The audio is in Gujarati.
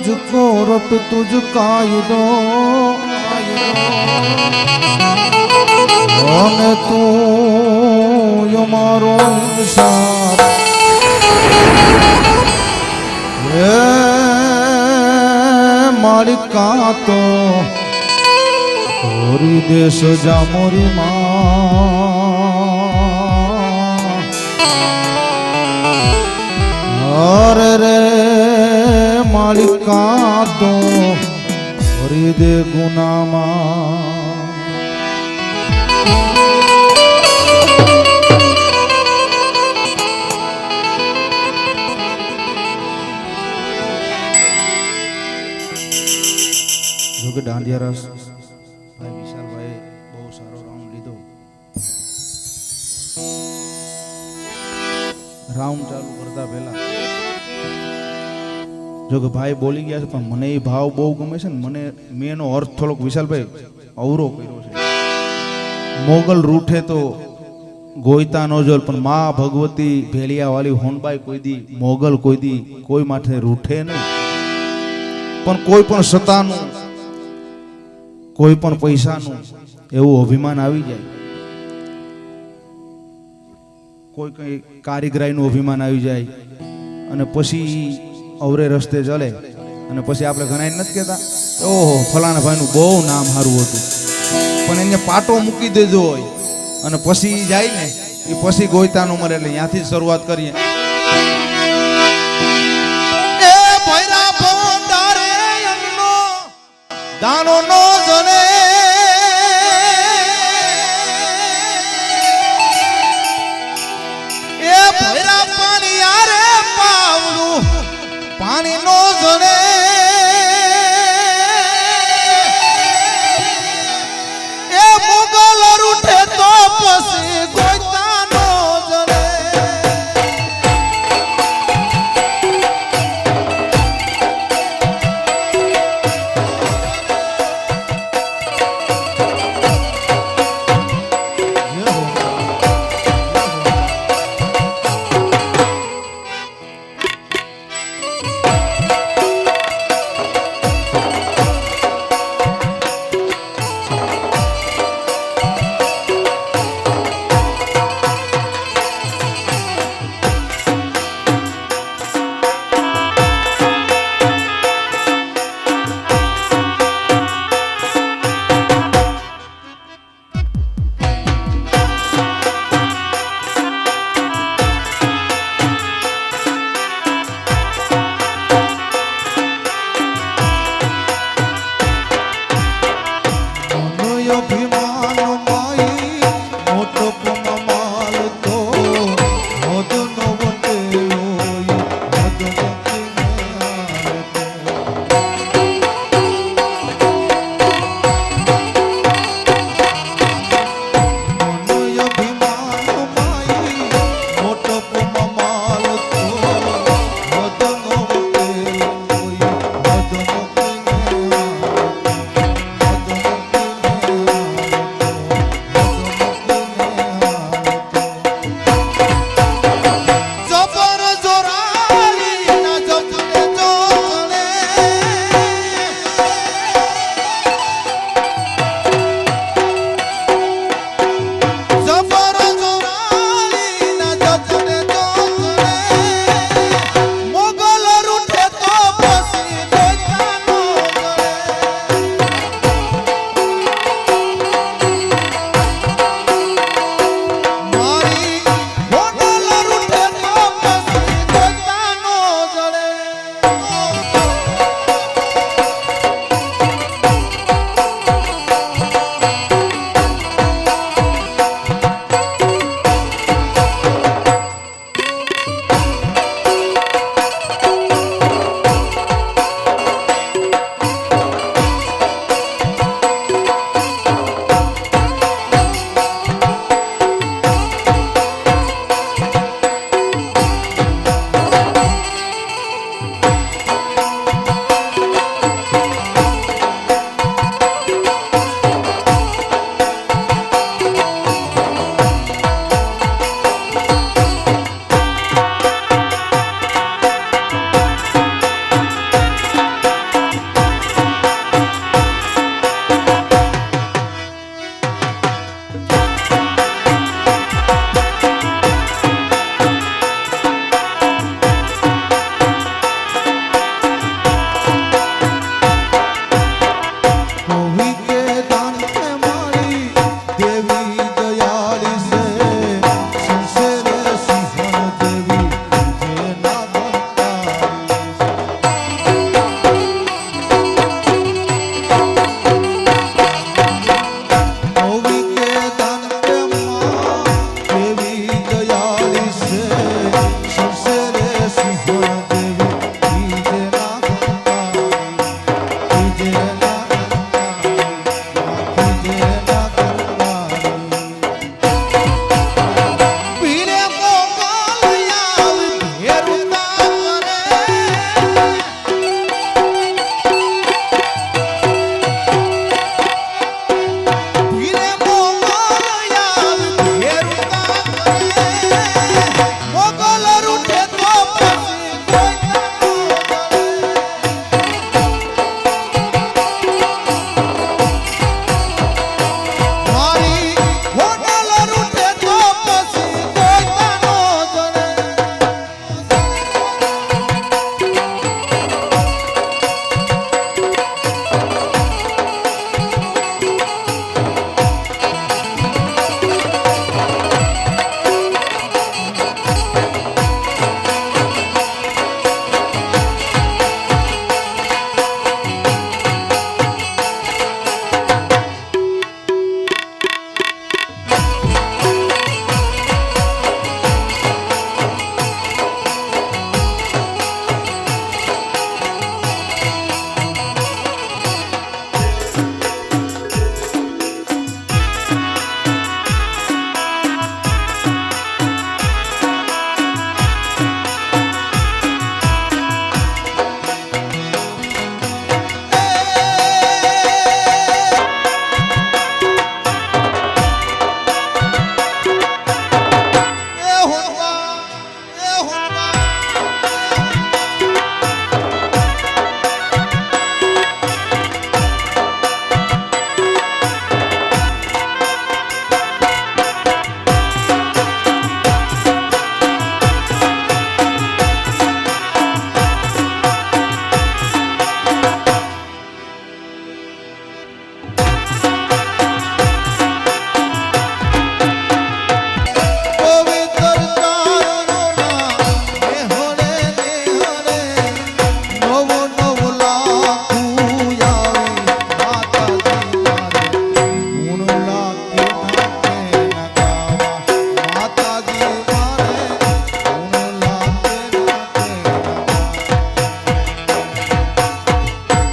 तुझको रट तुझ कायदो અને તું અમારો ઇન્સાફ હે માલિકા તો હોરી દેશ જા મોરી માં અરે રે માલિકા તો હોરી દે ગુનામાં જોકે દાંડિયા રસ ભાઈ વિશાલભાઈ બહુ સારો રાઉન્ડ લીધો. રાઉન્ડ ચાલુ કરતા પહેલા જોકે ભાઈ બોલી ગયા છે, પણ મને એ ભાવ બહુ ગમે છે ને. મને મેં એનો અર્થ થોડોક વિશાલભાઈ અવરો કર્યો છે. મોગલ રૂઠે તો ગોઈતા નો જોલ, પણ માં ભગવતી ભેલિયા વાળી હોનબાઈ કોઈ દી મોગલ કોઈ દી કોઈ માથે રૂઠે નહીં. પણ કોઈ પણ સતાનું કોઈ પણ પૈસાનું એવું અભિમાન આવી જાય, કોઈ કઈ કારીગરાઈનું અભિમાન આવી જાય અને પછી અવરે રસ્તે ચલે અને પછી આપણે ઘણા નથી કહેતા ઓહો ફલાણા ભાઈનું બહુ નામ સારું હતું, પણ એને પાટો મૂકી દેજો હોય અને પછી જાય ને એ પછી ગોઈતાનો મરે. એટલે ત્યાંથી જ શરૂઆત કરીએ. દાનો નો જને એ ભૈરા પાણી યારે પાવલું પાણી નો